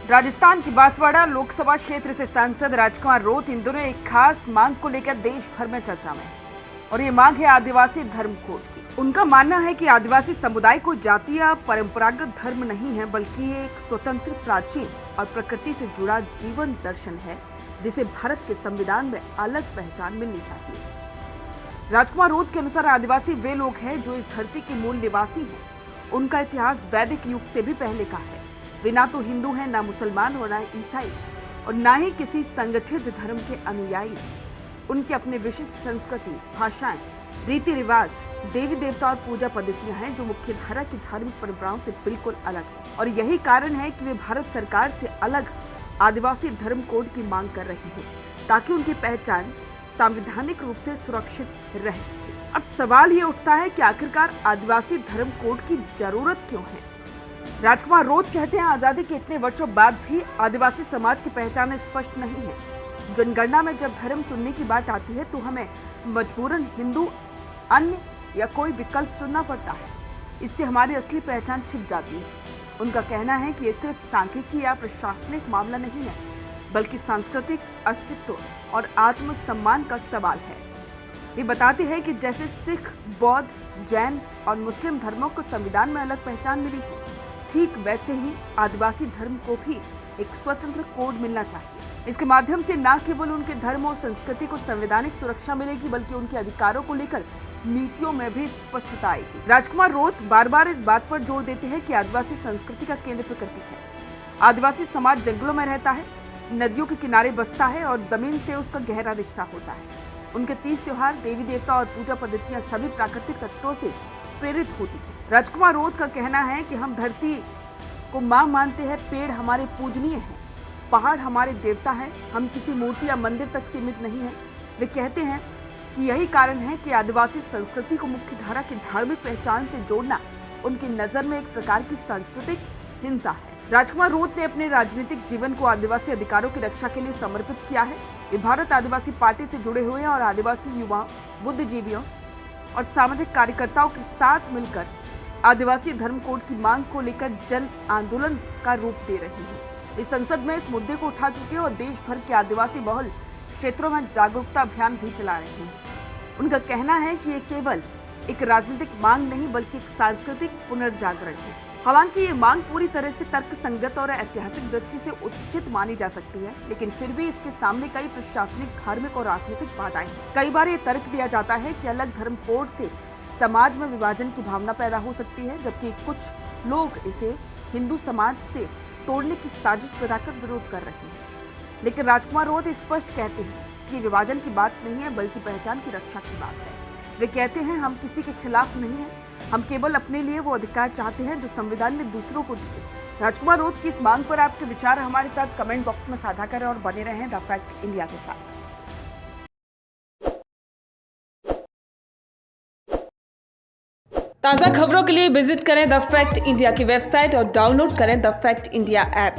राजस्थान की बांसवाड़ा लोकसभा क्षेत्र से सांसद राजकुमार रोत इन दोनों एक खास मांग को लेकर देश भर में चर्चा में और ये मांग है आदिवासी धर्म कोड की। उनका मानना है कि आदिवासी समुदाय को जाति या परंपरागत धर्म नहीं है, बल्कि ये एक स्वतंत्र, प्राचीन और प्रकृति से जुड़ा जीवन दर्शन है, जिसे भारत के संविधान में अलग पहचान मिलनी चाहिए। राजकुमार रोत के अनुसार आदिवासी वे लोग हैं जो इस धरती के मूल निवासी हैं। उनका इतिहास वैदिक युग से भी पहले का है। वे ना तो हिंदू हैं, ना मुसलमान और ना ईसाई और ना ही किसी संगठित धर्म के अनुयायी। उनकी अपनी विशिष्ट संस्कृति, भाषाएं, रीति रिवाज, देवी देवता और पूजा पद्धतियां हैं जो मुख्य धारा की धार्मिक परंपराओं से बिल्कुल अलग है। और यही कारण है कि वे भारत सरकार से अलग आदिवासी धर्म कोड की मांग कर रहे हैं, ताकि उनकी पहचान संवैधानिक रूप से सुरक्षित रह सके। अब सवाल ये उठता है कि आखिरकार आदिवासी धर्म कोड की जरूरत क्यों है। राजकुमार रोत कहते हैं, आजादी के इतने वर्षों बाद भी आदिवासी समाज की पहचान स्पष्ट नहीं है। जनगणना में जब धर्म चुनने की बात आती है तो हमें मजबूरन हिंदू, अन्य या कोई विकल्प चुनना पड़ता है। इससे हमारी असली पहचान छिप जाती है। उनका कहना है कि ये सिर्फ सांख्यिकी या प्रशासनिक मामला नहीं है, बल्कि सांस्कृतिक अस्तित्व और आत्मसम्मान का सवाल है। ये बताते हैं कि जैसे सिख, बौद्ध, जैन और मुस्लिम धर्मों को संविधान में अलग पहचान मिली है, ठीक वैसे ही आदिवासी धर्म को भी एक स्वतंत्र कोड मिलना चाहिए। इसके माध्यम से न केवल उनके धर्म और संस्कृति को संवैधानिक सुरक्षा मिलेगी, बल्कि उनके अधिकारों को लेकर नीतियों में भी स्पष्टता आएगी। राजकुमार रोत बार बार इस बात पर जोर देते हैं कि आदिवासी संस्कृति का केंद्र प्रकृति है। आदिवासी समाज जंगलों में रहता है, नदियों के किनारे बसता है और जमीन से उसका गहरा रिश्ता होता है। उनके 30 त्योहार, देवी देवता और पूजा पद्धतियां सभी प्राकृतिक तत्वों से प्रेरित होती है। राजकुमार रोत का कहना है कि हम धरती को मां मानते हैं, पेड़ हमारे पूजनीय हैं, पहाड़ हमारे देवता हैं, हम किसी मूर्ति या मंदिर तक सीमित नहीं हैं। वे कहते हैं कि यही कारण है कि आदिवासी संस्कृति को मुख्य धारा की धार्मिक पहचान से जोड़ना उनकी नजर में एक प्रकार की सांस्कृतिक हिंसा है। राजकुमार रोत ने अपने राजनीतिक जीवन को आदिवासी अधिकारों की रक्षा के लिए समर्पित किया है। वे भारत आदिवासी पार्टी से जुड़े हुए हैं और आदिवासी युवाओं, बुद्धिजीवियों और सामाजिक कार्यकर्ताओं के साथ मिलकर आदिवासी धर्म कोड की मांग को लेकर जन आंदोलन का रूप दे रहे हैं। इस संसद में इस मुद्दे को उठा चुके हैं और देश भर के आदिवासी बहुल क्षेत्रों में जागरूकता अभियान भी चला रहे हैं। उनका कहना है कि ये केवल एक राजनीतिक मांग नहीं, बल्कि एक सांस्कृतिक पुनर्जागरण है। हालांकि ये मांग पूरी तरह से तर्कसंगत और ऐतिहासिक दृष्टि से उचित मानी जा सकती है, लेकिन फिर भी इसके सामने कई प्रशासनिक, धार्मिक और राजनीतिक बाधाएं हैं। कई बार ये तर्क दिया जाता है कि अलग धर्म कोड से समाज में विभाजन की भावना पैदा हो सकती है, जबकि कुछ लोग इसे हिंदू समाज से तोड़ने की साजिश बनाकर विरोध कर रहे हैं। लेकिन राजकुमार रोत स्पष्ट कहते हैं कि विभाजन की बात नहीं है, बल्कि पहचान की रक्षा की बात है। वे कहते हैं, हम किसी के खिलाफ नहीं हैं, हम केवल अपने लिए वो अधिकार चाहते हैं जो संविधान ने दूसरों को दिए। राजकुमार रोत की इस मांग पर आपके विचार हमारे साथ कमेंट बॉक्स में साझा करें और बने रहें द फैक्ट इंडिया के साथ। ताज़ा खबरों के लिए विजिट करें द फैक्ट इंडिया की वेबसाइट और डाउनलोड करें द फैक्ट इंडिया ऐप।